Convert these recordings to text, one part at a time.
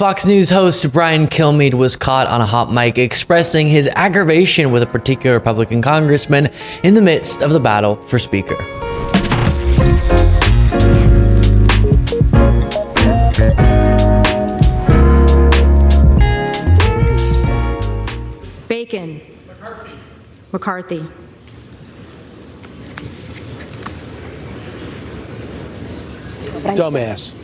Fox News host Brian Kilmeade was caught on a hot mic expressing his aggravation with a particular Republican congressman in the midst of the battle for Speaker. Bacon. McCarthy. Dumbass.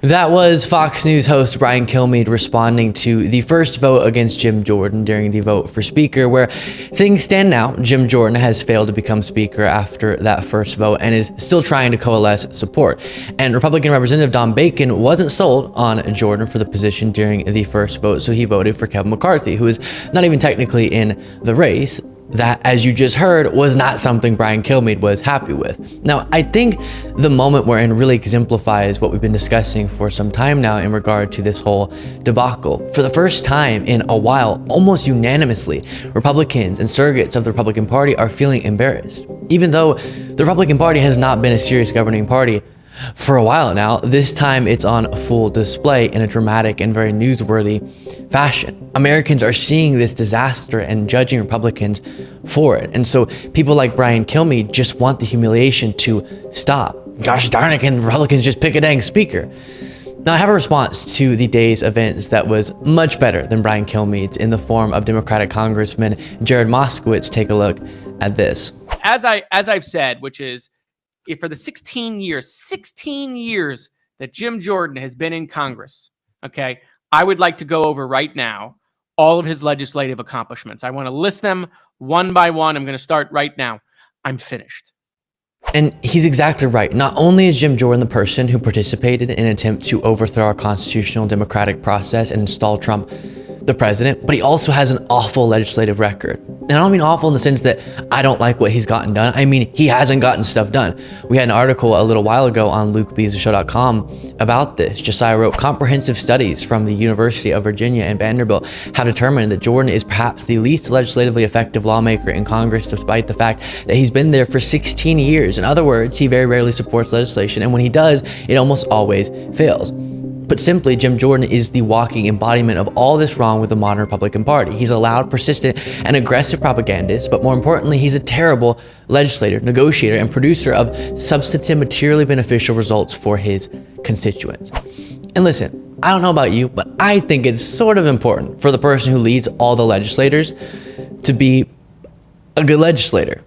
That was Fox News host Brian Kilmeade responding to the first vote against Jim Jordan during the vote for Speaker, where things stand now. Jim Jordan has failed to become Speaker after that first vote and is still trying to coalesce support. And Republican Representative Don Bacon wasn't sold on Jordan for the position during the first vote, so he voted for Kevin McCarthy, who is not even technically in the race. That, as you just heard, was not something Brian Kilmeade was happy with. Now, I think the moment we're in really exemplifies what we've been discussing for some time now in regard to this whole debacle. For the first time in a while, almost unanimously, Republicans and surrogates of the Republican Party are feeling embarrassed. Even though the Republican Party has not been a serious governing party for a while now, this time it's on full display in a dramatic and very newsworthy fashion. Americans are seeing this disaster and judging Republicans for it. And so people like Brian Kilmeade just want the humiliation to stop. Gosh darn it, can Republicans just pick a dang speaker? Now, I have a response to the day's events that was much better than Brian Kilmeade's in the form of Democratic Congressman Jared Moskowitz. Take a look at this. As I've said, which is, if for the 16 years that Jim Jordan has been in Congress, okay, I would like to go over right now all of his legislative accomplishments. I want to list them one by one. I'm going to start right now. I'm finished. And he's exactly right. Not only is Jim Jordan the person who participated in an attempt to overthrow our constitutional democratic process and install Trump the president, but he also has an awful legislative record. And I don't mean awful in the sense that I don't like what he's gotten done. I mean, he hasn't gotten stuff done. We had an article a little while ago on LukeBeasleyShow.com about this. Josiah wrote, comprehensive studies from the University of Virginia and Vanderbilt have determined that Jordan is perhaps the least legislatively effective lawmaker in Congress, despite the fact that he's been there for 16 years. In other words, he very rarely supports legislation, and when he does, it almost always fails. But simply, Jim Jordan is the walking embodiment of all this wrong with the modern Republican Party. He's a loud, persistent, and aggressive propagandist, but more importantly, he's a terrible legislator, negotiator, and producer of substantive, materially beneficial results for his constituents. And listen, I don't know about you, but I think it's sort of important for the person who leads all the legislators to be a good legislator.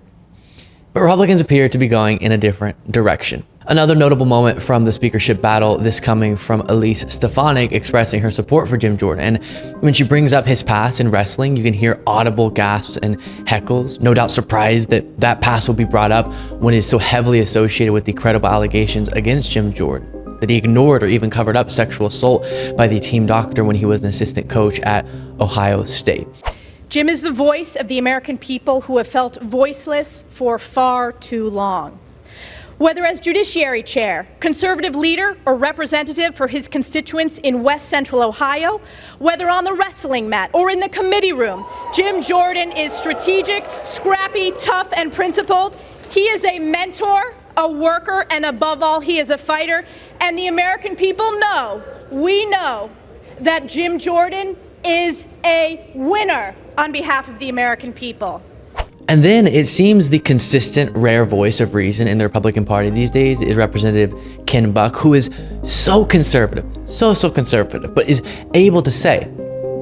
But Republicans appear to be going in a different direction. Another notable moment from the speakership battle, this coming from Elise Stefanik expressing her support for Jim Jordan. And when she brings up his past in wrestling, you can hear audible gasps and heckles, no doubt surprised that that past will be brought up when it's so heavily associated with the credible allegations against Jim Jordan, that he ignored or even covered up sexual assault by the team doctor when he was an assistant coach at Ohio State. Jim is the voice of the American people who have felt voiceless for far too long. Whether as Judiciary Chair, conservative leader, or representative for his constituents in West Central Ohio, whether on the wrestling mat or in the committee room, Jim Jordan is strategic, scrappy, tough, and principled. He is a mentor, a worker, and above all, he is a fighter. And the American people know, we know, that Jim Jordan is a winner on behalf of the American people. And then it seems the consistent, rare voice of reason in the Republican Party these days is Representative Ken Buck, who is so conservative, so conservative, but is able to say,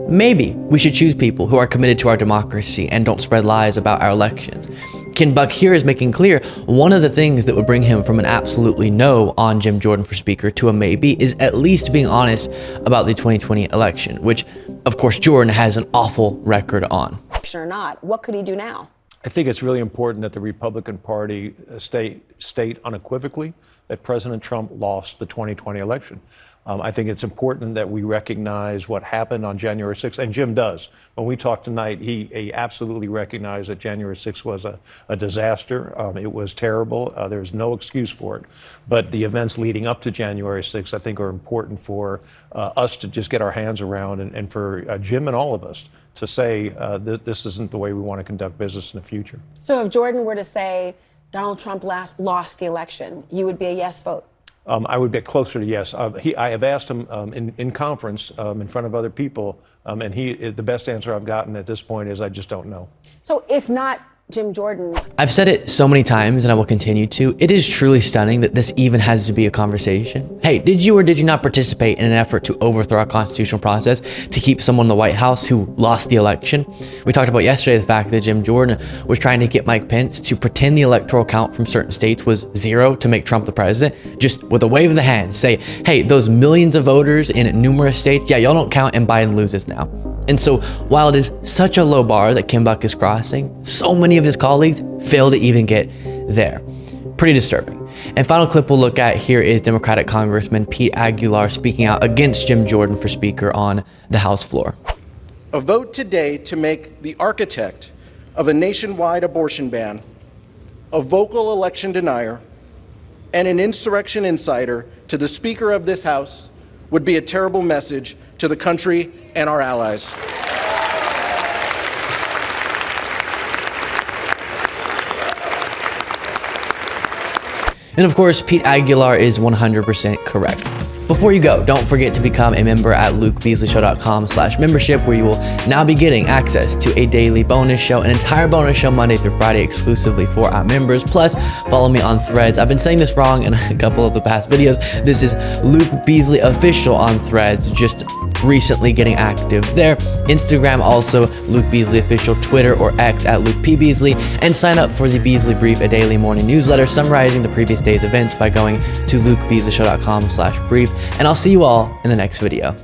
maybe we should choose people who are committed to our democracy and don't spread lies about our elections. Ken Buck here is making clear one of the things that would bring him from an absolutely no on Jim Jordan for Speaker to a maybe is at least being honest about the 2020 election, which, of course, Jordan has an awful record on. Or not, what could he do now? I think it's really important that the Republican Party state unequivocally that President Trump lost the 2020 election. I think it's important that we recognize what happened on January 6th, and Jim does. When we talked tonight, he absolutely recognized that January 6th was a disaster. It was terrible. There's no excuse for it. But the events leading up to January 6th, I think, are important for us to just get our hands around, and for Jim and all of us to say this isn't the way we want to conduct business in the future. So if Jordan were to say Donald Trump lost the election, you would be a yes vote? I would get closer to yes. I have asked him in conference in front of other people, and the best answer I've gotten at this point is I just don't know. So if not Jim Jordan. I've said it so many times and I will continue to. It is truly stunning that this even has to be a conversation. Hey, did you or did you not participate in an effort to overthrow our constitutional process to keep someone in the White House who lost the election? We talked about yesterday the fact that Jim Jordan was trying to get Mike Pence to pretend the electoral count from certain states was 0 to make Trump the president. Just with a wave of the hand, say, hey, those millions of voters in numerous states, yeah, y'all don't count and Biden loses now. And so while it is such a low bar that Kim Buck is crossing, so many of his colleagues fail to even get there. Pretty disturbing. And final clip we'll look at here is Democratic Congressman Pete Aguilar speaking out against Jim Jordan for Speaker on the House floor. A vote today to make the architect of a nationwide abortion ban, a vocal election denier, and an insurrection insider to the Speaker of this House would be a terrible message to the country and our allies. And of course, Pete Aguilar is 100% correct. Before you go, don't forget to become a member at lukebeasleyshow.com/membership, where you will now be getting access to a daily bonus show, an entire bonus show Monday through Friday exclusively for our members. Plus, follow me on Threads. I've been saying this wrong in a couple of the past videos. This is Luke Beasley Official on Threads, just recently getting active there. Instagram also Luke Beasley Official, Twitter or X at Luke P. Beasley, and sign up for the Beasley Brief, a daily morning newsletter summarizing the previous day's events by going to lukebeasleyshow.com/brief. And I'll see you all in the next video.